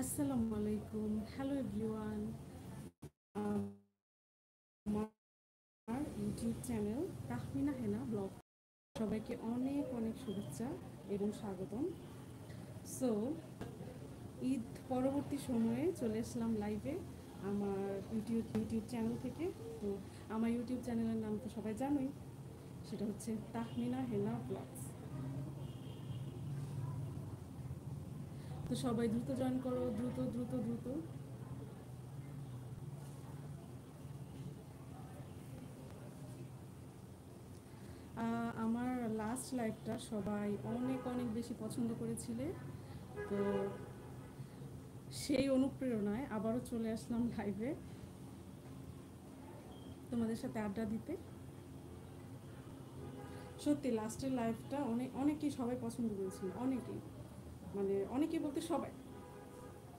আসসালামু আলাইকুম, hello everyone. আমার ইউটিউব চ্যানেল তাহমিনা হেনা ব্লগ, সবাইকে অনেক অনেক শুভেচ্ছা এবং স্বাগতম। সো ঈদ পরবর্তী সময়ে চলে আসলাম লাইভে আমার ইউটিউব চ্যানেল থেকে। তো আমার ইউটিউব চ্যানেলের নাম তো সবাই জানোই, সেটা হচ্ছে তাহমিনা হেনা ব্লগস। তো সবাই দ্রুত জয়েন করো, দ্রুত দ্রুত দ্রুত। আমার লাস্ট লাইভটা সবাই অনেক অনেক বেশি পছন্দ করেছিলে, তো সেই অনুপ্রেরণায় আবারও চলে আসলাম লাইভে তোমাদের সাথে আড্ডা দিতে। সত্যি লাস্টের লাইভটা অনেকেই সবাই পছন্দ করেছিল, অনেকেই মানে অনেকেই বলতে সবাই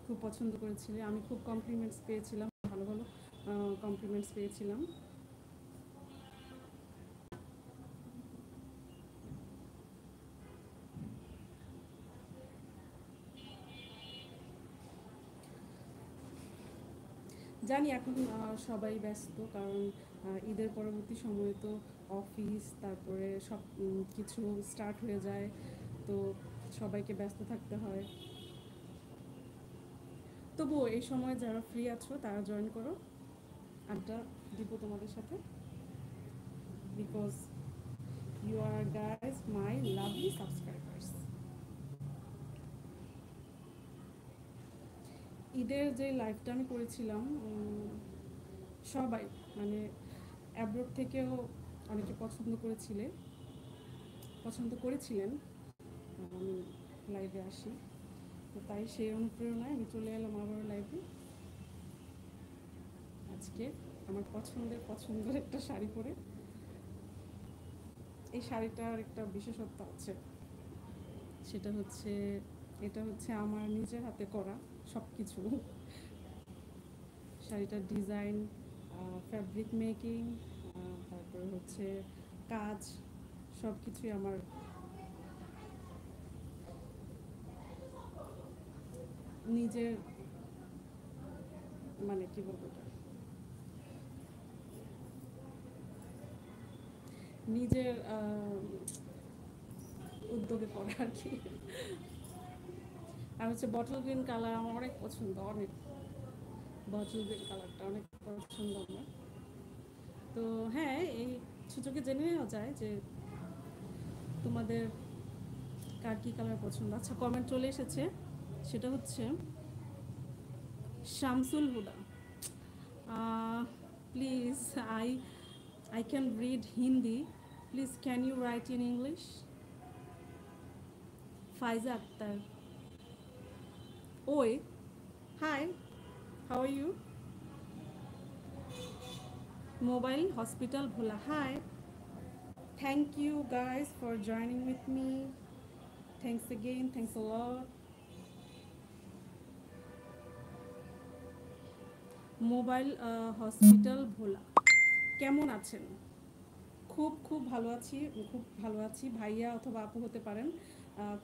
খুব পছন্দ করেছিলে। আমি খুব কমপ্লিমেন্টস পেয়েছিলাম, ভালো ভালো কমপ্লিমেন্টস পেয়েছিলাম। জানি এখন সবাই ব্যস্ত, কারণ ঈদের পরবর্তী সময়ে তো অফিস, তারপরে সব কিছু স্টার্ট হয়ে যায়, তো সবাইকে ব্যস্ত থাকতে হয়। তবুও এই সময় যারা ফ্রি আছো তারা জয়েন করো, আড্ডা দিব তোমাদের সাথে, because you are guys my lovely subscribers. ঈদের যে লাইভটা আমি করেছিলাম, সবাই মানে অ্যাব্রোড থেকেও অনেকে পছন্দ করেছিলেন আমি লাইভে আসি। তো তাই সেই অনুপ্রেরণায় আমি চলে এলাম আবার লাইভে আজকে আমার পছন্দের একটা শাড়ি পরে। এই শাড়িটার একটা বিশেষত্ব আছে, সেটা হচ্ছে এটা হচ্ছে আমার নিজের হাতে করা সব কিছু। শাড়িটার ডিজাইন, ফ্যাব্রিক মেকিং, তারপরে হচ্ছে কাজ, সব কিছুই আমার নিজের, মানে কি বলবো এটা, নিজের উদ্যোগে করা আর কি। আর হচ্ছে বটল গ্রিন কালার আমার অনেক পছন্দ, অনেক বটল গ্রিন কালারটা অনেক পছন্দ আমার। তো হ্যাঁ, এই সুযোগে জেনে নেওয়া যায় যে তোমাদের কার কী কালার পছন্দ। আচ্ছা, কমেন্ট চলে এসেছে, সেটা হচ্ছে Shamsul Huda. Please, I can read Hindi. Please, can you write in English? Faiza Akhtar. Oi, hi, how are you? Mobile Hospital Bhola. Hi. Thank you guys for joining with me. Thanks again. Thanks a lot. Mobile hospital Bhola, কেমন আছেন? খুব খুব ভালো আছি, খুব ভালো আছি। ভাইয়া অথবা আপু হতে পারেন।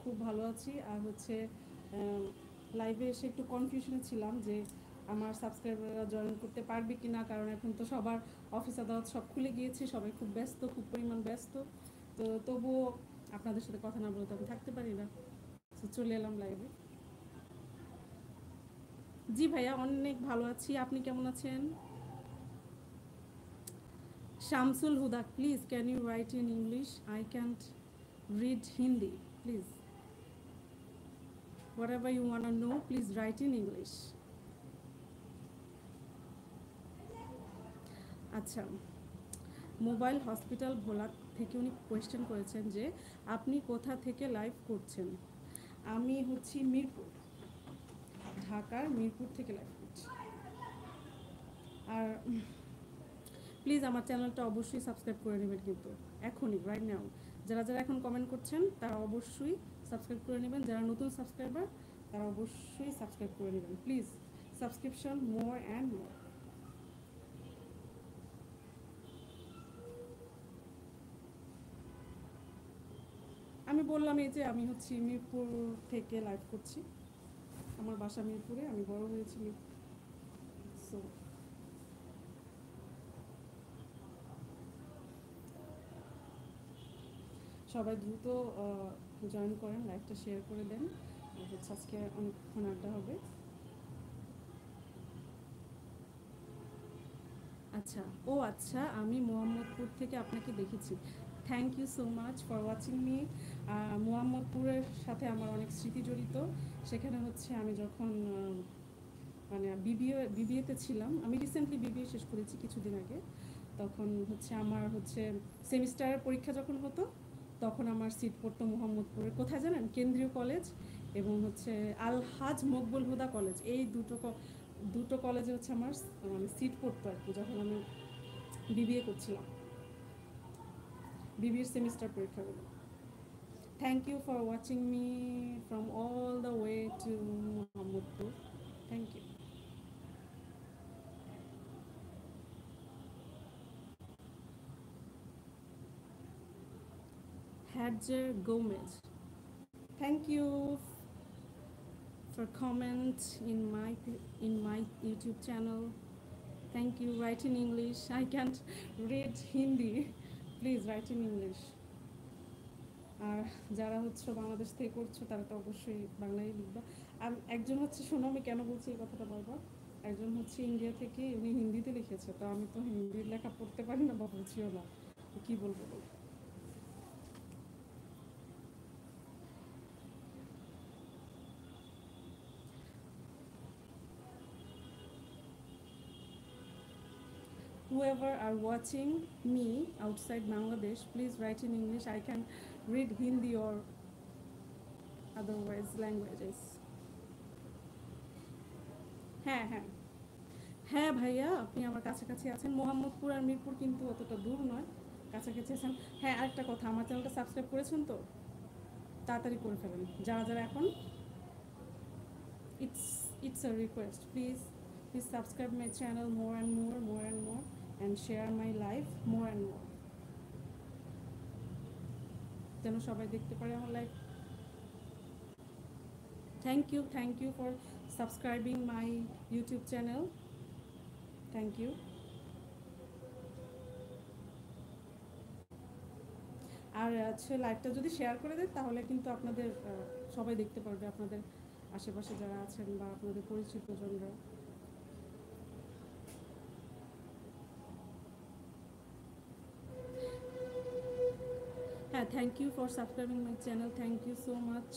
খুব ভালো আছি। আর হচ্ছে লাইভে এসে একটু কনফিউশনে ছিলাম যে আমার সাবস্ক্রাইবাররা জয়েন করতে পারবে কি না, কারণ এখন তো সবার অফিস আদালত সব খুলে গিয়েছে, সবাই খুব ব্যস্ত, খুব পরিমাণ ব্যস্ত। তো তবুও আপনাদের সাথে কথা না বলে তো আমি থাকতে পারি না, তো চলে এলাম লাইভে। জি ভাইয়া, অনেক ভালো আছি। আপনি কেমন আছেন? Shamsul Huda, please can you write in English? I can't read Hindi. Please, whatever you want to know, please write in English. আচ্ছা, মোবাইল হসপিটাল ভোলা থেকে উনি কোয়েশ্চেন করেছেন যে আপনি কোথা থেকে লাইভ করছেন। আমি হচ্ছি মিরপুর, ঢাকার মিরপুর থেকে লাইভ করছি। আর প্লিজ আমার চ্যানেলটা অবশ্যই সাবস্ক্রাইব করে নেবেন, কিন্তু এখনই, রাইট নাও। যারা যারা এখন কমেন্ট করছেন তারা অবশ্যই সাবস্ক্রাইব করে নেবেন, যারা নতুন সাবস্ক্রাইবার তারা অবশ্যই সাবস্ক্রাইব করে নেবেন। প্লিজ, সাবস্ক্রিপশন মোর অ্যান্ড মোর। আমি বললাম এই যে আমি হচ্ছি মিরপুর থেকে লাইভ করছি। আমার বাসা মিরপুরে, আমি বড় হয়েছি সো সবাই দ্রুত জয়েন করেন, লাইভটা শেয়ার করে দেন। আর হচ্ছে আজকে অনেকক্ষণ আড্ডা হবে। আচ্ছা, ও আচ্ছা, আমি মোহাম্মদপুর থেকে আপনাকে দেখেছি। Thank you so much for watching me. মোহাম্মদপুরের সাথে আমার অনেক স্মৃতি জড়িত। সেখানে হচ্ছে আমি যখন মানে বিবিএতে ছিলাম, আমি রিসেন্টলি বিবিএ শেষ করেছি কিছুদিন আগে। তখন হচ্ছে আমার হচ্ছে সেমিস্টারের পরীক্ষা যখন হতো, তখন আমার সিট পড়তো মোহাম্মদপুরের কোথায় জানেন, কেন্দ্রীয় কলেজ এবং হচ্ছে আল হাজ মকবুল হুদা কলেজ। এই দুটো কলেজে হচ্ছে আমার মানে সিট পড়তো আর কি, যখন আমি বিবিএ করছিলাম, বিবিএর সেমিস্টার পরীক্ষাগুলো। Thank you for watching me from all the way to Mohammadpur. Thank you. Hadjer Gomez, thank you for comment in my YouTube channel. Thank you. Write in English. I can't read Hindi. Please write in English. আর যারা হচ্ছে বাংলাদেশ থেকে করছো তারা তো অবশ্যই বাংলায় লিখবা। একজন হচ্ছে, শোনো আমি কেন বলছি এই কথাটা বারবার, একজন হচ্ছে ইন্ডিয়া থেকে, উনি হিন্দিতে লিখেছে, তো আমি তো হিন্দির লেখা পড়তে পারি না বা বুঝিও না, কী বলবো বল। Whoever are watching me outside Bangladesh, please write in English. I can read Hindi or otherwise languages. হ্যাঁ হ্যাঁ হ্যাঁ ভাইয়া, আপনি আমার কাছাকাছি আছেন। মোহাম্মদপুর আর মিরপুর কিন্তু অতটা দূর নয়, কাছাকাছি আছেন। হ্যাঁ, আরেকটা কথা, আমার চ্যানেলটা সাবস্ক্রাইব করেছেন তো? তাড়াতাড়ি করে ফেলেন যারা যারা এখন। It's a request, please subscribe my channel more and more and share my life more and more, যেন সবাই দেখতে পারে আমার life. Thank you for subscribing my YouTube channel. Thank you. আর হচ্ছে লাইভটা যদি শেয়ার করে দেন তাহলে কিন্তু আপনাদের সবাই দেখতে পারবে, আপনাদের আশেপাশে যারা আছেন বা আপনাদের পরিচিত জনরা। হ্যাঁ, thank you for subscribing my channel, thank you so much.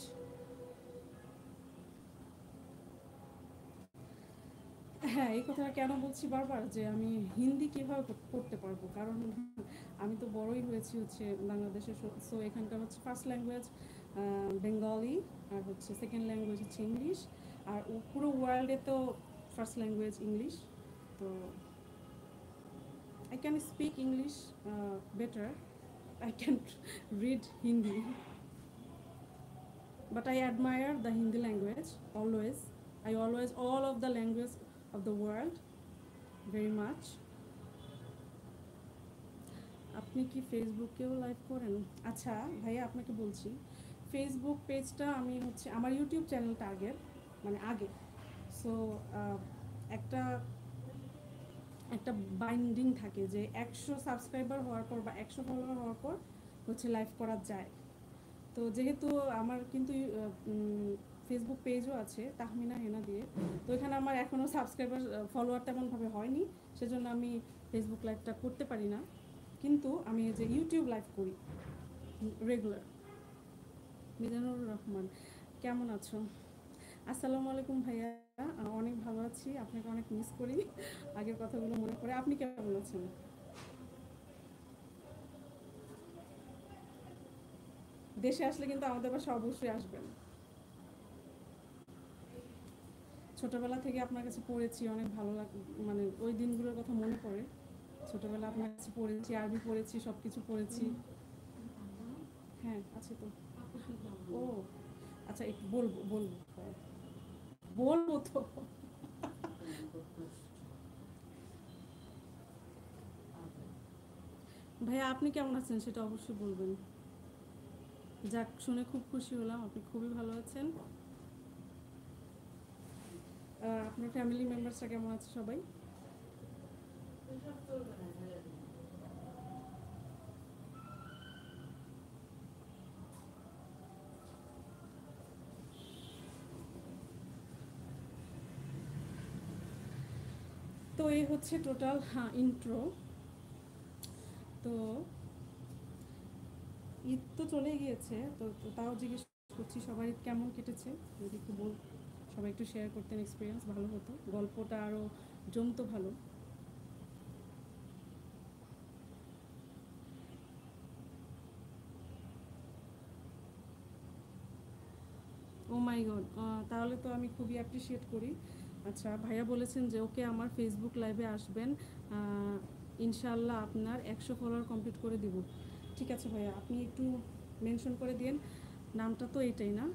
হ্যাঁ, এই কথাটা কেন বলছি বারবার যে আমি হিন্দি কীভাবে পড়তে পারবো, কারণ আমি তো বড়ই হয়েছি হচ্ছে বাংলাদেশে। সো এখানকার হচ্ছে ফার্স্ট ল্যাঙ্গুয়েজ বেঙ্গলি, আর হচ্ছে সেকেন্ড ল্যাঙ্গুয়েজ হচ্ছে ইংলিশ, আর পুরো ওয়ার্ল্ডে তো ফার্স্ট ল্যাঙ্গুয়েজ ইংলিশ। তো I can speak English better. I can read Hindi, but I admire the Hindi language always. I always all of the language of the world very much. আপনি কি ফেসবুকেও live করেন? আচ্ছা ভাইয়া, আপনাকে বলছি, Facebook পেজটা আমি হচ্ছে আমার ইউটিউব চ্যানেলটা আগের, মানে আগে। সো একটা একটা বাইন্ডিং থাকে যে 100 সাবস্ক্রাইবার হওয়ার পর বা 100 ফলোয়ার হওয়ার পর হচ্ছে লাইভ করা যায়। তো যেহেতু আমার কিন্তু ফেসবুক পেজও আছে তাহমিনা হেনা দিয়ে, তো এখানে আমার এখনও সাবস্ক্রাইবার ফলোয়ার তেমনভাবে হয়নি, সেজন্য আমি ফেসবুক লাইভটা করতে পারি না। কিন্তু আমি যে ইউটিউব লাইভ করি রেগুলার। মিজানুর রহমান, কেমন আছো? আসসালামু আলাইকুম ভাইয়া, অনেক ভালো আছি, আপনাকে অনেক মিস করি, আগের কথাগুলো মনে পড়ে। আপনি কেমন আছেন? দেশে আসলে কিন্তু আমাদের বাসা অবশ্যই আসবেন। ছোটবেলা থেকে আপনার কাছে পড়েছি, অনেক ভালো লাগে, মানে ওই দিনগুলোর কথা মনে পড়ে। ছোটবেলা আপনার কাছে পড়েছি, আরবি পড়েছি, সব কিছু পড়েছি। হ্যাঁ আছে তো। ও আচ্ছা, একটু বলবো বলবো বলবো তো। ভাইয়া আপনি কেমন আছেন সেটা অবশ্যই বলবেন। যাক, শুনে খুব খুশি হলাম, আপনি খুবই ভালো আছেন। আপনার ফ্যামিলি মেম্বার্সরা কেমন আছে সবাই? তো এই হচ্ছে টোটাল ইন্ট্রো। তো ঈদ তো চলে গিয়েছে, তো তাও জিজ্ঞেস করছি সবার ঈদ কেমন কেটেছে, যদি একটু সবাই একটু শেয়ার করতেন এক্সপিরিয়েন্স, ভালো হতো, গল্পটা আরও জমতো ভালো। ও মাই গড, তাহলে তো আমি খুবই অ্যাপ্রিসিয়েট করি। আচ্ছা, ভাইয়া বলেছেন যে ওকে আমার ফেসবুক লাইভে আসবেন, ইনশাআল্লাহ আপনার 100 ফলোয়ার কমপ্লিট করে দিব। ঠিক আছে ভাইয়া, আপনি একটু মেনশন করে দিন। নামটা তো এটাই না,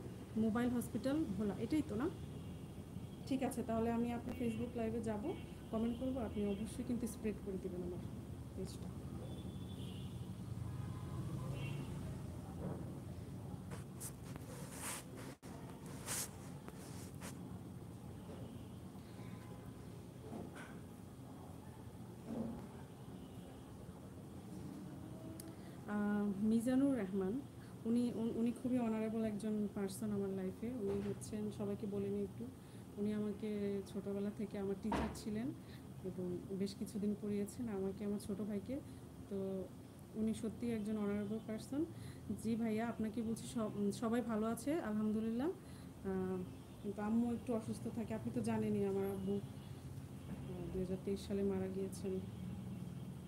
মোবাইল হসপিটাল ভোলা, এটাই তো না? ঠিক আছে, তাহলে আমি আপনার ফেসবুক লাইভে যাব, কমেন্ট করব, আপনি অবশ্যই কিন্তু স্প্রেড করে দেবেন আমার পেজটা। মিজানুর রহমান, উনি উনি খুবই অনারেবল একজন পার্সন আমার লাইফে। উনি হচ্ছেন, সবাইকে বলিনি একটু, উনি আমাকে ছোটোবেলা থেকে আমার টিচার ছিলেন এবং বেশ কিছুদিন পড়িয়েছেন আমাকে, আমার ছোটো ভাইকে। তো উনি সত্যি একজন অনারেবল পার্সন। জি ভাইয়া, আপনাকে বলছি সবাই ভালো আছে আলহামদুলিল্লাহ। কিন্তু আম্মু একটু অসুস্থ থাকে, আপনি তো জানেনই আমার আব্বু 2023 সালে মারা গিয়েছেন।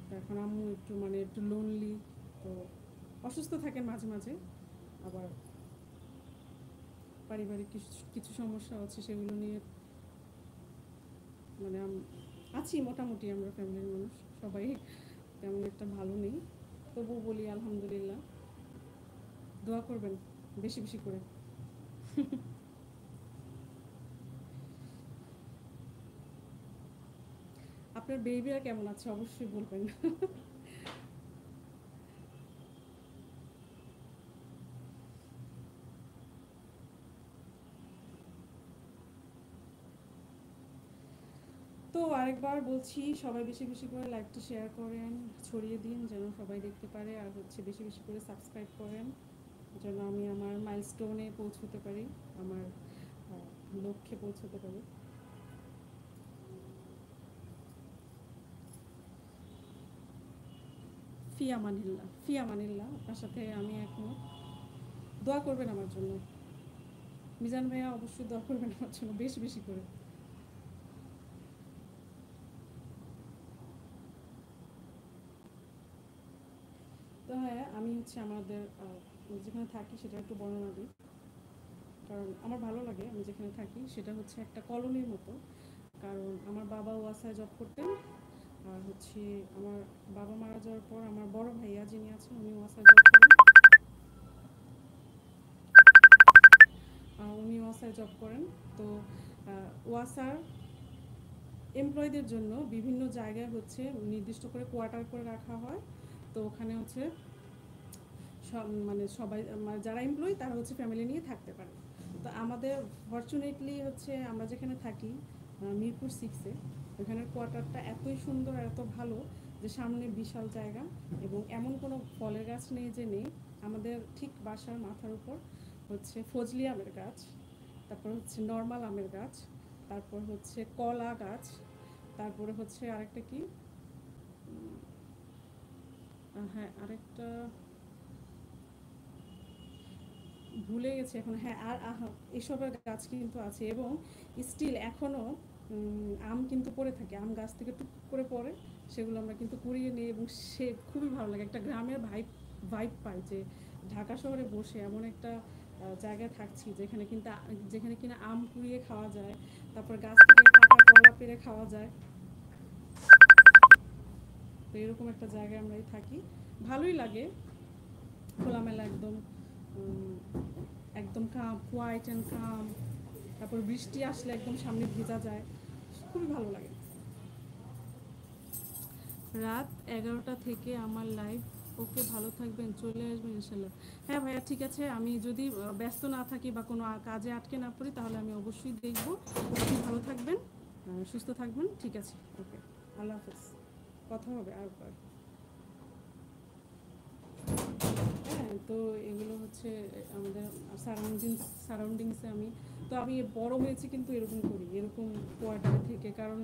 তো এখন আম্মু একটু মানে একটু লোনলি, তো অসুস্থ থাকেন মাঝে মাঝে, আবার পারিবারিক কিছু কিছু সমস্যা আছে, সেগুলো নিয়ে মানে আছি মোটামুটি। আমরা ফ্যামিলির মানুষ সবাই তেমন একটা ভালো নেই, তবু বলি আলহামদুলিল্লাহ। দোয়া করবেন বেশি বেশি করে। আপনার বেবিরা কেমন আছে অবশ্যই বলবেন। তো আরেকবার বলছি, সবাই বেশি বেশি করে লাইভটা শেয়ার করেন, ছড়িয়ে দিন যেন সবাই দেখতে পারে, আর হচ্ছে বেশি বেশি করে সাবস্ক্রাইব করেন যেন আমি আমার মাইলস্টোনে পৌঁছতে পারি, আমার লক্ষ্যে পৌঁছতে পারি। ফিয়ামানিল্লাহ, ফিয়ামানিল্লাহ, আপনার সাথে আমি এখনও। দোয়া করবেন আমার জন্য, মিজান ভাইয়া অবশ্যই দোয়া করবেন আমার জন্য বেশি বেশি করে। তো হ্যাঁ, আমি হচ্ছে আমাদের যেখানে থাকি সেটা একটু বর্ণনা দিই, কারণ আমার ভালো লাগে। আমি যেখানে থাকি সেটা হচ্ছে একটা কলোনির মতো, কারণ আমার বাবা ওয়াসায় জব করতেন, আর হচ্ছে আমার বাবা মারা যাওয়ার পর আমার বড় ভাইয়া যিনি আছেন উনি ওয়াসায় জব করেন, উনি ওয়াসায় জব করেন। তো ওয়াসার এমপ্লয়ীদের জন্য বিভিন্ন জায়গায় হচ্ছে নির্দিষ্ট করে কোয়ার্টার করে রাখা হয়। তো ওখানে হচ্ছে মানে সবাই, মানে যারা এমপ্লয়ি তারা হচ্ছে ফ্যামিলি নিয়ে থাকতে পারে। তো আমাদের ফর্চুনেটলি হচ্ছে আমরা যেখানে থাকি মিরপুর 6-এ, ওখানের কোয়ার্টারটা এতই সুন্দর আর এত ভালো যে সামনে বিশাল জায়গা, এবং এমন কোনো ফলের গাছ নেই যে নেই। আমাদের ঠিক বাসার মাথার উপর হচ্ছে ফজলি আমের গাছ, তারপর হচ্ছে নর্মাল আমের গাছ, তারপর হচ্ছে কলা গাছ, তারপরে হচ্ছে আরেকটা কি, হ্যাঁ আরেকটা ভুলে গেছি এখন, হ্যাঁ আর এসবের গাছ কিন্তু আছে, এবং স্টিল এখনও আম কিন্তু পড়ে থাকে, আম গাছ থেকে টুক করে পড়ে, সেগুলো আমরা কিন্তু কুড়িয়ে নিই, এবং সে খুবই ভালো লাগে, একটা গ্রামের ভাইব পাই যে ঢাকা শহরে বসে এমন একটা জায়গায় থাকছি যেখানে কিন্তু যেখানে কিনা আম কুড়িয়ে খাওয়া যায়, তারপর গাছ থেকে পাকা কলা পেড়ে খাওয়া যায়। তো এরকম একটা জায়গায় আমরাই থাকি, ভালোই লাগে, খোলামেলা একদম, একদম কাম, হোয়াইট অ্যান্ড কাম, তারপর বৃষ্টি আসলে একদম সামনে ভেজা যায়, খুবই ভালো লাগে। রাত 11টা থেকে আমার লাইভ ওকে, ভালো থাকবেন, চলে আসবেন ইনশাল্লাহ। হ্যাঁ ভাইয়া, ঠিক আছে, আমি যদি ব্যস্ত না থাকি বা কোনো কাজে আটকে না পড়ি তাহলে আমি অবশ্যই দেখব। আপনি ভালো থাকবেন, সুস্থ থাকবেন, ঠিক আছে, ওকে, আল্লাহ হাফেজ, কথা হবে আরেকবার। হ্যাঁ, তো এগুলো হচ্ছে আমাদের সারাউন্ডিংসে আমি বড় হয়েছি কিন্তু এরকম করি, এরকম কোয়ার্টারে থেকে, কারণ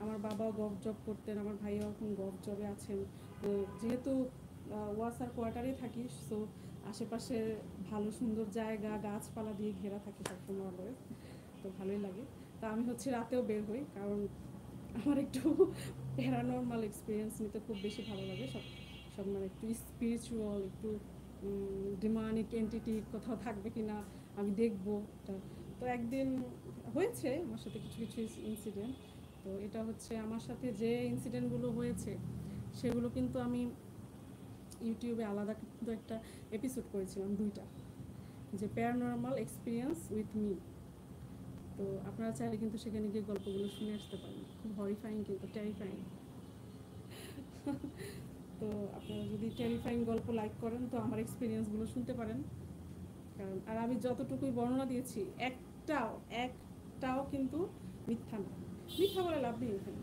আমার বাবা গভ জব করতেন, আমার ভাইয়াও এখন গভ জবে আছেন। তো যেহেতু ওয়াসার কোয়ার্টারে থাকি, সো আশেপাশে ভালো সুন্দর জায়গা গাছপালা দিয়ে ঘেরা থাকে সবসময় অলওয়েজ, তো ভালোই লাগে। তা আমি হচ্ছে রাতেও বের হই, কারণ আমার একটু প্যারানর্মাল এক্সপিরিয়েন্স নিতে খুব বেশি ভালো লাগে। সব সব মানে একটু স্পিরিচুয়াল, একটু ডিমানিক এন্টিটি কোথাও থাকবে কি না আমি দেখবো। তো একদিন হয়েছে আমার সাথে কিছু কিছু ইনসিডেন্ট। তো এটা হচ্ছে আমার সাথে যে ইনসিডেন্টগুলো হয়েছে সেগুলো কিন্তু আমি ইউটিউবে আলাদা কিন্তু একটা এপিসোড করেছিলাম, 2টা, যে প্যারানর্মাল এক্সপিরিয়েন্স উইথ মি। তো আপনারা চাইলে কিন্তু সেখানে গিয়ে গল্পগুলো শুনে আসতে পারেন, খুব হরিফাইং কিন্তু টেরিফাইং। তো আপনারা যদি টেরিফাইং গল্প লাইক করেন তো আমার এক্সপিরিয়েন্সগুলো শুনতে পারেন। কারণ আর আমি যতটুকুই বর্ণনা দিয়েছি একটাও একটাও কিন্তু মিথ্যা না। মিথ্যা বলে লাভ নেই এখানে,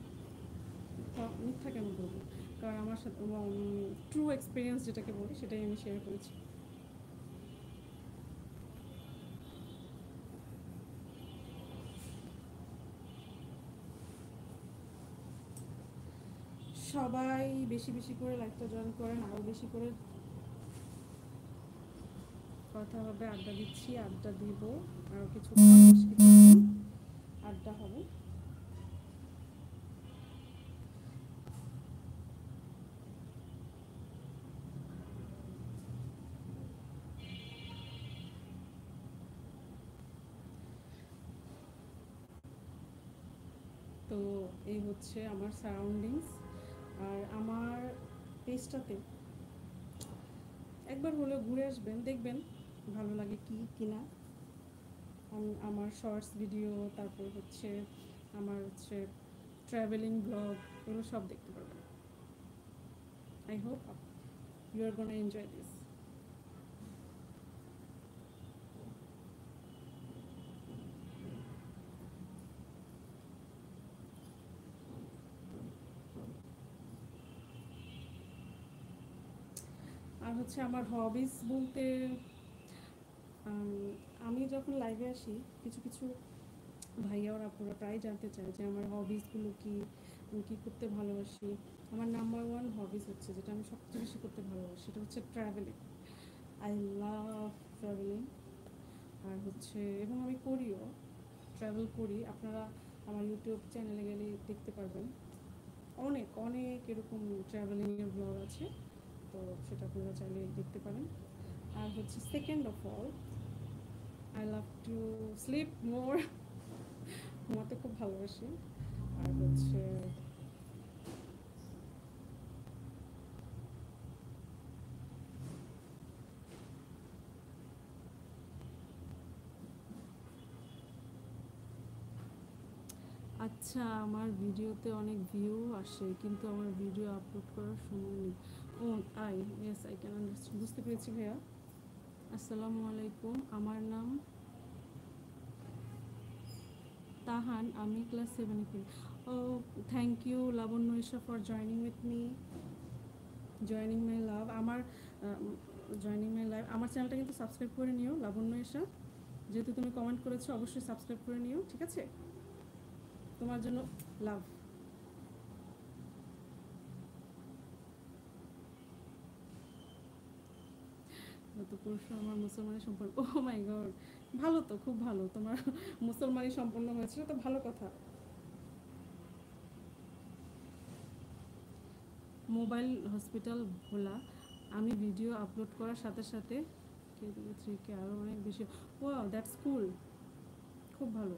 মিথ্যা কেন বলবো, কারণ আমার সাথে ট্রু এক্সপিরিয়েন্স যেটাকে বলি সেটাই আমি শেয়ার করেছি। সবাই বেশি বেশি করে লাইভটা জয়েন করেন, আরও বেশি করে কথা হবে, আড্ডা দিচ্ছি, আড্ডা দিব, আরও কিছু আড্ডা হবে। তো এই হচ্ছে আমার সারাউন্ডিংস। আর আমার পেজটাতে একবার হলেও ঘুরে আসবেন, দেখবেন ভালো লাগে কি কিনা। আমার শর্টস ভিডিও, তারপর হচ্ছে আমার হচ্ছে ট্রাভেলিং ব্লগ, এগুলো সব দেখতে পারবেন। I hope you are gonna enjoy this. আর হচ্ছে আমার হবিস বলতে আমি যখন লাইভে আসি কিছু কিছু ভাইয়া ওরা আপুরা প্রায় জানতে চায় যে আমার হবিসগুলো কি, আমি কী করতে ভালোবাসি। আমার নাম্বার ওয়ান হবিস হচ্ছে, যেটা আমি সবচেয়ে বেশি করতে ভালোবাসি, সেটা হচ্ছে ট্রাভেলিং। I love travelling. আর হচ্ছে এবং আমি করিও, ট্রাভেল করি। আপনারা আমার ইউটিউব চ্যানেলে গেলে দেখতে পারবেন অনেক অনেক এরকম ট্রাভেলিংয়ের ব্লগ আছে, তো সেটা আপনারা চাইলে দেখতে পারেন। আর হচ্ছে second of all, I love to sleep more, ঘুমাতে খুব ভালোবাসি। আর হচ্ছে আচ্ছা, আমার ভিডিওতে অনেক ভিউ আসে কিন্তু আমার ভিডিও আপলোড করার সময় নেই। Oh I yes, I can understand, বুঝতে পেরেছি ভাইয়া। আসসালামু আলাইকুম, আমার নাম তাহান, আমি ক্লাস 7-এ পড়ি। Oh, thank you Labonno Isha for joining with me, joining my love. আমার জয়নিং মাই লাইভ, আমার চ্যানেলটা কিন্তু সাবস্ক্রাইব করে নিও লাবণ্য ঈশা, যেহেতু তুমি কমেন্ট করেছো অবশ্যই সাবস্ক্রাইব করে নিও, ঠিক আছে? তোমার জন্য লাভ। গত পরশু আমার মুসলমানের সম্পর্ক, ও মাই গড, ভালো তো, খুব ভালো, তোমার মুসলমানই সম্পন্ন হয়েছিল তো ভালো কথা। মোবাইল হসপিটাল ভোলা, আমি ভিডিও আপলোড করার সাথে সাথে কে আরও অনেক বেশি। ওয়াও, দ্যাটস কুল, খুব ভালো,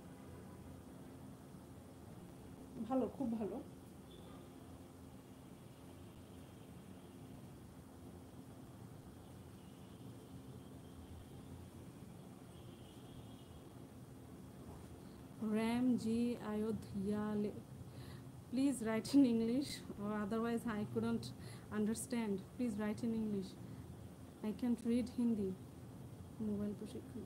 ভালো, খুব ভালো। ram ji ayodhya, please write in English or otherwise I couldn't understand, please write in English. I can't read Hindi. Mobile প্রশিক্ষণ।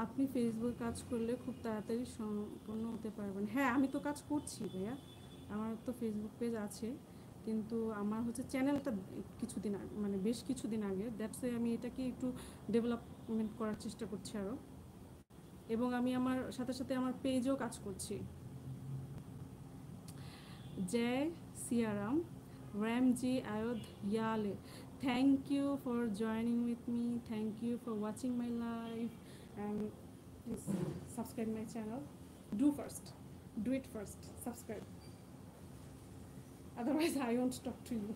আপনি ফেসবুক কাজ করলে খুব তাড়াতাড়ি সম্পন্ন হতে পারবেন। হ্যাঁ, আমি তো কাজ করছি ভাইয়া, আমার তো ফেসবুক পেজ আছে, কিন্তু আমার হচ্ছে চ্যানেলটা কিছুদিন আগে, মানে বেশ কিছুদিন আগে, দ্যাটস আমি এটাকে একটু ডেভেলপমেন্ট করার চেষ্টা করছি আরও। এবং আমি আমার সাথে সাথে আমার পেজেও কাজ করছি। জয় Siyaram, Ramji Ayodhyale. Thank you for joining with me. Thank you for watching my live. And please subscribe my channel. Do it first. Subscribe. Otherwise, I won't talk to you.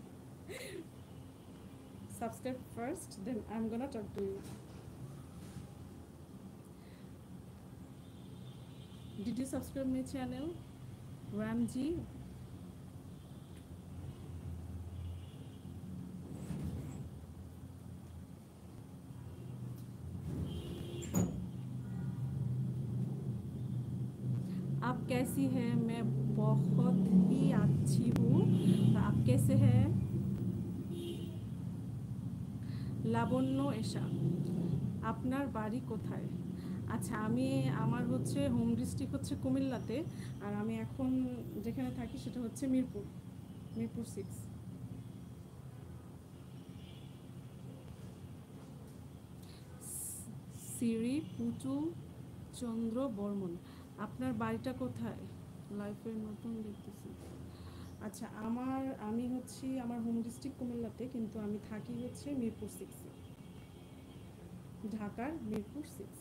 Subscribe first, then I'm gonna talk to you. Did you subscribe my channel? Ramji. आप कैसी है? मैं बहुत ही अच्छी हूँ। आप कैसे हैं? লাবণ্য এশা, আপনার বাড়ি কোথায়? আচ্ছা, আমি আমার হচ্ছে হোম ডিস্ট্রিক্ট হচ্ছে কুমিল্লাতে, আর আমি এখন যেখানে থাকি সেটা হচ্ছে মিরপুর 6। সিরি পুচু চন্দ্র বর্মন, আপনার বাড়িটা কোথায়? লাইফের নতুন দেখতেছি। আচ্ছা, আমি হচ্ছি আমার হোম ডিস্ট্রিক্ট কুমিল্লাতে, কিন্তু আমি থাকি হচ্ছে মিরপুর 6, ঢাকার মিরপুর 6।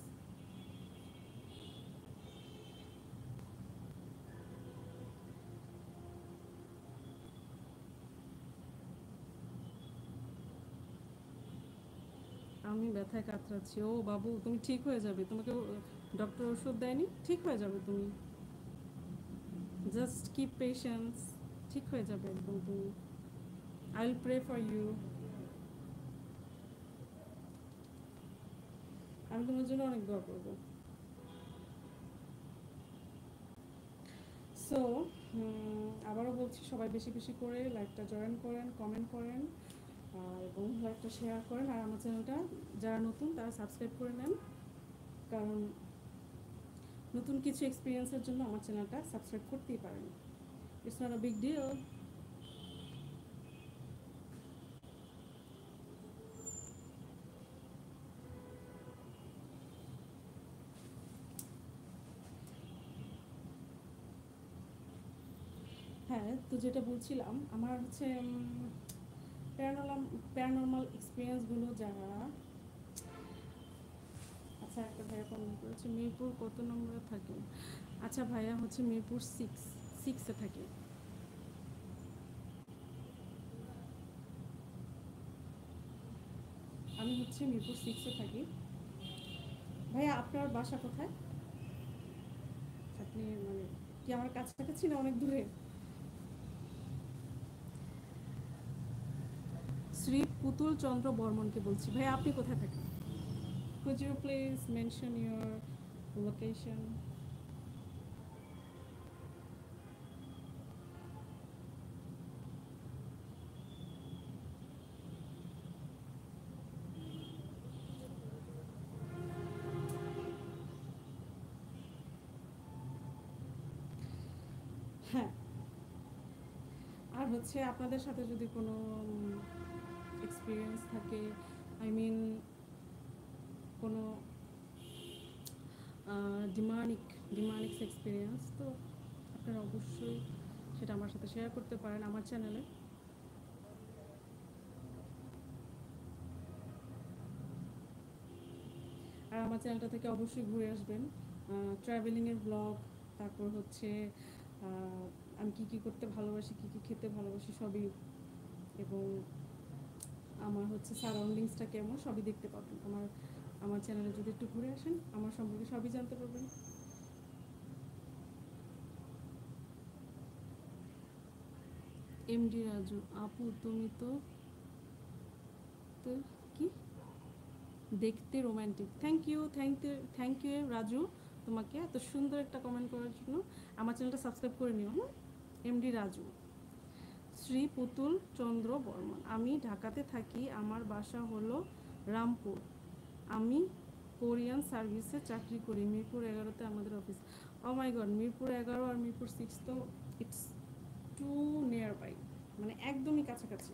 আমি ব্যথায় কাতরাচ্ছি। ও বাবু, তুমি ঠিক হয়ে যাবে, তোমাকে ডক্টর ওষুধ দেয়নি? ঠিক হয়ে যাবে তুমি, জাস্ট কিপ পেশেন্স, ঠিক হয়ে যাবে একদম তুমি। I will pray for you. আমি তোমার জন্য অনেক দোয়া করব। সো আবারও বলছি, সবাই বেশি বেশি করে লাইভটা জয়েন করেন, কমেন্ট করেন, এবং লাইভটা শেয়ার করেন। আর আমার চ্যানেলটা যারা নতুন তারা সাবস্ক্রাইব করে নেন, কারণ নতুন কিছু এক্সপিরিয়েন্সের জন্য আমার চ্যানেলটা সাবস্ক্রাইব করতেই পারেন। It's not a big deal. হ্যাঁ, তো যেটা বলছিলাম, আমার হচ্ছে প্যারানর্মাল এক্সপিরিয়েন্সগুলো যারা, আচ্ছা একটা ভাইয়া কমেন্ট করেছে মিরপুর কত নম্বরে থাকে। আচ্ছা ভাইয়া হচ্ছে মিরপুর 6 থাকে। আমি হচ্ছে মিরপুর 6 থাকি। ভাইয়া আপনার বাসা কোথায়? আপনি মানে কি আমার কাছাকাছি না অনেক দূরে? শ্রী পুতুল চন্দ্র বর্মনকে বলছি। ভাইয়া আপনি কোথায় থাকেন? Could you please mention your location? হ্যাঁ, আর হচ্ছে আপনাদের সাথে যদি কোনো এক্সপিরিয়েন্স থাকে, আই মিন কোনো ডিমানিক্স এক্সপিরিয়েন্স, তো আপনারা অবশ্যই সেটা আমার সাথে শেয়ার করতে পারেন আমার চ্যানেলে। আর আমার চ্যানেলটা থেকে অবশ্যই ঘুরে আসবেন। ট্রাভেলিংয়ের ব্লগ, তারপর হচ্ছে আমি কী কী করতে ভালোবাসি, কী কী খেতে ভালোবাসি সবই, এবং আমার হচ্ছে সারাউন্ডিংসটা কেমন সবই দেখতে পাবেন। আমার চ্যানেলে যদি একটু ঘুরে আসেন, আমার সম্পর্কে সবই জানতে পারবেন। এমডি রাজু, আপু তুমি তো কি দেখতে রোম্যান্টিক। থ্যাংক ইউ রাজু, তোমাকে এত সুন্দর একটা কমেন্ট করার জন্য। আমার চ্যানেলটা সাবস্ক্রাইব করে নিও। এমডি রাজু। শ্রী পুতুল চন্দ্র বর্মন, আমি ঢাকাতে থাকি, আমার বাসা হলো রামপুর, আমি কোরিয়ান সার্ভিসে চাকরি করি, মিরপুর 11-তে আমাদের অফিস। ও মাই গড, মিরপুর 11 আর মিরপুর 6 তো ইটস টু নিয়ার বাই, মানে একদমই কাছাকাছি।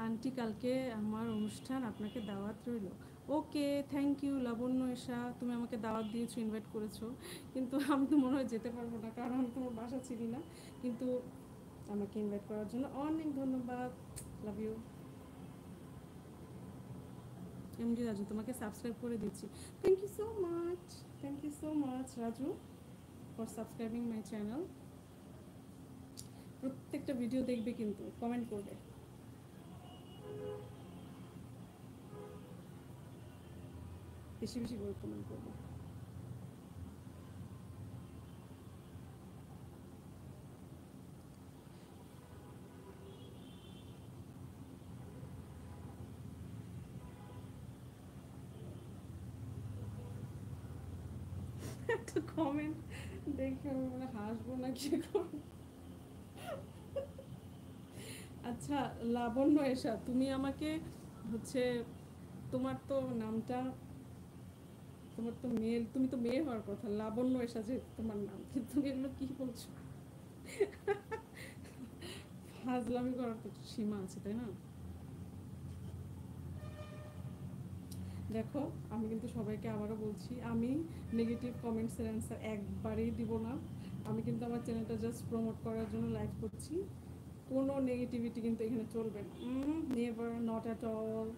আন্টি, কালকে আমার অনুষ্ঠান, আপনাকে দাওয়াত রইল। ওকে, থ্যাংক ইউ লাবণ্য এশা, তুমি আমাকে দাওয়াত দিয়েছো, ইনভাইট করেছো, কিন্তু আমি তো মনে হয় যেতে পারবো না, কারণ আমি তোমার বাসা চিনি না, কিন্তু আমাকে ইনভাইট করার জন্য অনেক ধন্যবাদ। Love you. এমডি রাজু, তোমাকে সাবস্ক্রাইব করে দিচ্ছি। Thank you so much, thank you so much Raju for subscribing my channel. প্রত্যেকটা ভিডিও দেখবে, কিন্তু কমেন্ট করবে। বেশি বেশি করে কমেন্ট করবে। একটা কমেন্ট দেখে আমি মানে হাসবো না কি করবো। আচ্ছা লাবণ্য এশা, তুমি আমাকে হচ্ছে, তোমার তো নামটা, তোমার তো মেয়ে, তুমি তো মেয়ে হওয়ার কথা, লাবণ্য এশা যে তোমার নাম, কিন্তু তুমি এগুলো কি বলছো? ফাজলামি করার তো সীমা আছে, তাই না? দেখো, আমি কিন্তু সবাইকে আবারও বলছি, আমি নেগেটিভ কমেন্টসের অ্যান্সার একবারেই দিব না। আমি কিন্তু আমার চ্যানেলটা জাস্ট প্রমোট করার জন্য লাইভ করছি, কোনো নেগেটিভিটি কিন্তু এখানে চলবে না, নেভার, নট অ্যাট অল।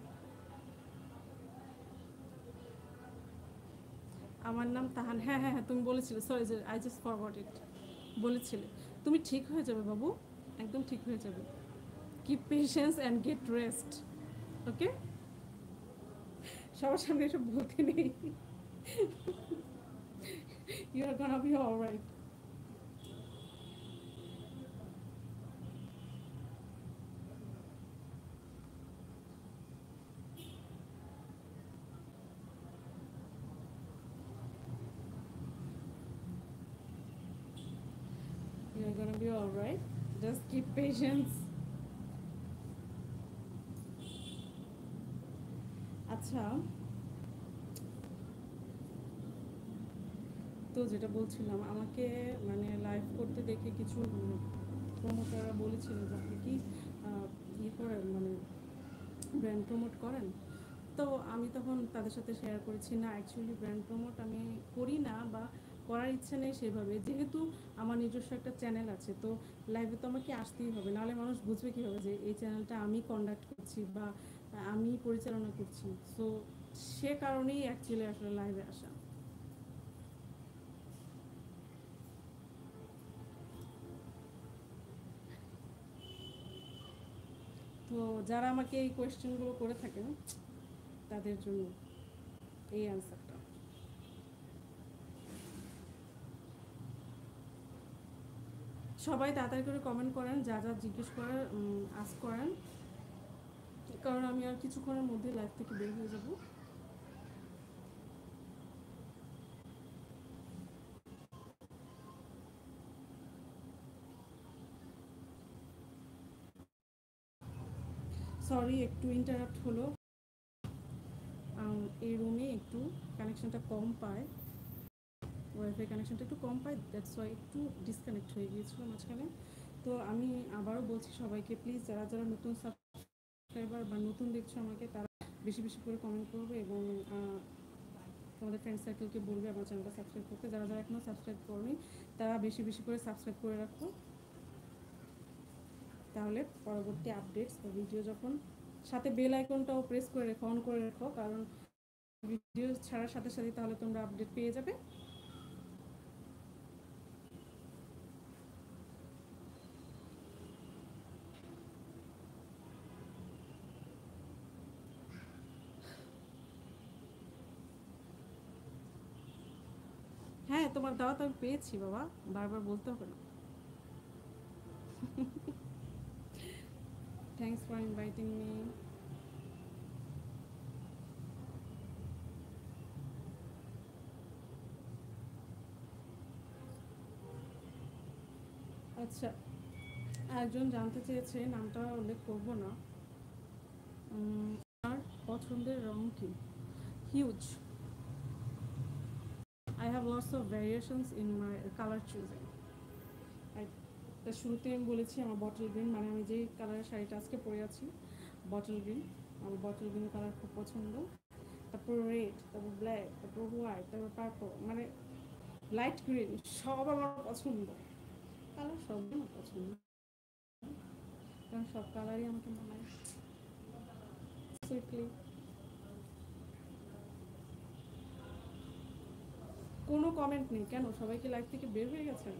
আমার নাম তাহান, হ্যাঁ হ্যাঁ হ্যাঁ, তুমি বলেছিলে, সরি যে আই জাস্ট ফরগট ইট, বলেছিলে। তুমি ঠিক হয়ে যাবে বাবু, একদম ঠিক হয়ে যাবে। Keep patience and get rest, okay? সবার সামনে এসব বলতে নেই। You are gonna be alright. You are gonna be alright, just keep patience. আচ্ছা, তো যেটা বলছিলাম, আমাকে মানে লাইভ করতে দেখে কিছু প্রমোটাররা বলেছিল যে আপনি কি ইয়ে করেন, মানে ব্র্যান্ড প্রমোট করেন। তো আমি তখন তাদের সাথে শেয়ার করেছি, না অ্যাকচুয়ালি ব্র্যান্ড প্রমোট আমি করি না, বা করার ইচ্ছা নেই সেভাবে, যেহেতু আমার নিজস্ব একটা চ্যানেল আছে, তো লাইভে তো আমাকে আসতেই হবে, নাহলে মানুষ বুঝবে কীভাবে যে এই চ্যানেলটা আমি কন্ডাক্ট করছি বা আমি পরিচালনা করছি। সো সে কারণেই অ্যাকচুয়ালি আসলে লাইভে আসা। তো যারা আমাকে এই কোয়েশ্চেনগুলো করে থাকেন, তাদের জন্য এই অ্যান্সারটা। সবাই তাড়াতাড়ি করে কমেন্ট করেন, যা যা জিজ্ঞেস করার আস্ক করেন, কারণ আমি আর কিছুক্ষণের মধ্যে লাইভ থেকে বের হয়ে যাব। সরি একটু ইন্টারাপ্ট হলো, এই রুমে একটু কানেকশনটা কম পায়, ওয়াইফাই কানেকশনটা একটু কম পায়, দ্যাটস ওয়াই একটু ডিসকানেক্ট হয়ে গিয়েছিল মাঝখানে। তো আমি আবারও বলছি সবাইকে, প্লিজ যারা যারা নতুন সাবস্ক্রাইবার বা নতুন দেখছো আমাকে, তারা বেশি বেশি করে কমেন্ট করবে এবং তোমাদের ফ্রেন্ড সার্কেলকে বলবে আমার চ্যানেলটা সাবস্ক্রাইব করতে। যারা যারা এখনও সাবস্ক্রাইব করনি, তারা বেশি বেশি করে সাবস্ক্রাইব করে রাখো, তাহলে পরবর্তী আপডেটস বা ভিডিও যখন, সাথে বেল আইকনটাও প্রেস করে রেখো, অন করে রেখো, কারণ ভিডিও ছাড়ার সাথে সাথে তাহলে তোমরা আপডেট পেয়ে যাবে। হ্যাঁ, তোমার দাওয়াত আমি পেয়েছি বাবা, বারবার বলতে হবে না। Thanks for inviting me. আচ্ছা, একজন জানতে চেয়েছে, নামটা উল্লেখ করব না, আর পছন্দের রং কি? Huge. I have lots of variations in my color choosing. শুরুতে আমি বলেছি আমার বটল গ্রিন, মানে আমি যেই কালারের শাড়িটা আজকে পরে আছি বটল গ্রিন, আমার বটল গ্রিন কালার খুব পছন্দ। তারপর রেড, তারপর ব্ল্যাক, তারপর হোয়াইট, তারপর পার্পল, মানে লাইট গ্রিন, সব আমার পছন্দ। কালার সব আমার পছন্দ, কারণ সব কালারই আমাকে মানায় সুইটলি। কোনো কমেন্ট নেই কেন? সবাই কি লাইফ থেকে বের হয়ে গেছেন?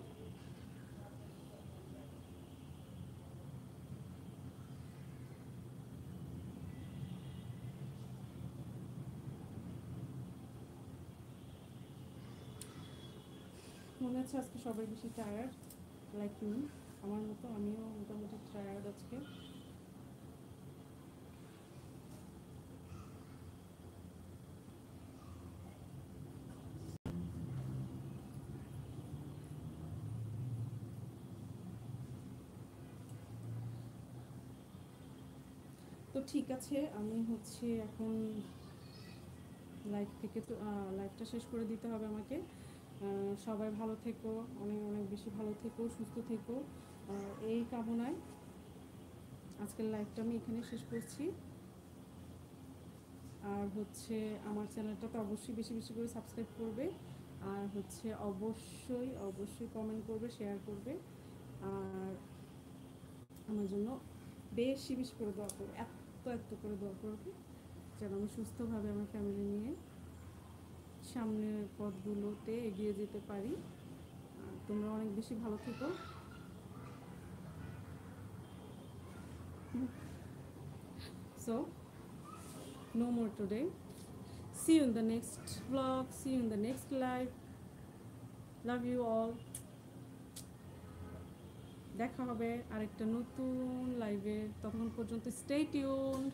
মনে হচ্ছে আজকে সবাই বেশি টায়ার্ড, লাইক মি, আমার মতো আমিও মোটামুটি টায়ার্ড আজকে। তো ঠিক আছে, আমি হচ্ছে এখন লাইফ থেকে তো লাইফটা শেষ করে দিতে হবে আমাকে। সবাই ভালো থেকো, অনেক অনেক বেশি ভালো থেকো, সুস্থ থেকো, এই কামনায় আজকের লাইফটা আমি এখানে শেষ করছি। আর হচ্ছে আমার চ্যানেলটা তো অবশ্যই বেশি বেশি করে সাবস্ক্রাইব করবে, আর হচ্ছে অবশ্যই অবশ্যই কমেন্ট করবে, শেয়ার করবে, আর আমার জন্য বেশি বেশি করে দোয়া করবে, এত এত করে দোয়া করবে যেন আমি সুস্থভাবে আমার ফ্যামিলি নিয়ে সামনের পথগুলোতে এগিয়ে যেতে পারি। আর তোমরা অনেক বেশি ভালো থেকো। So, no more today. See you in the next vlog. See you in the next live. Love you all. দেখা হবে আরেকটা নতুন লাইভে, ততক্ষণ পর্যন্ত স্টে টিউনড।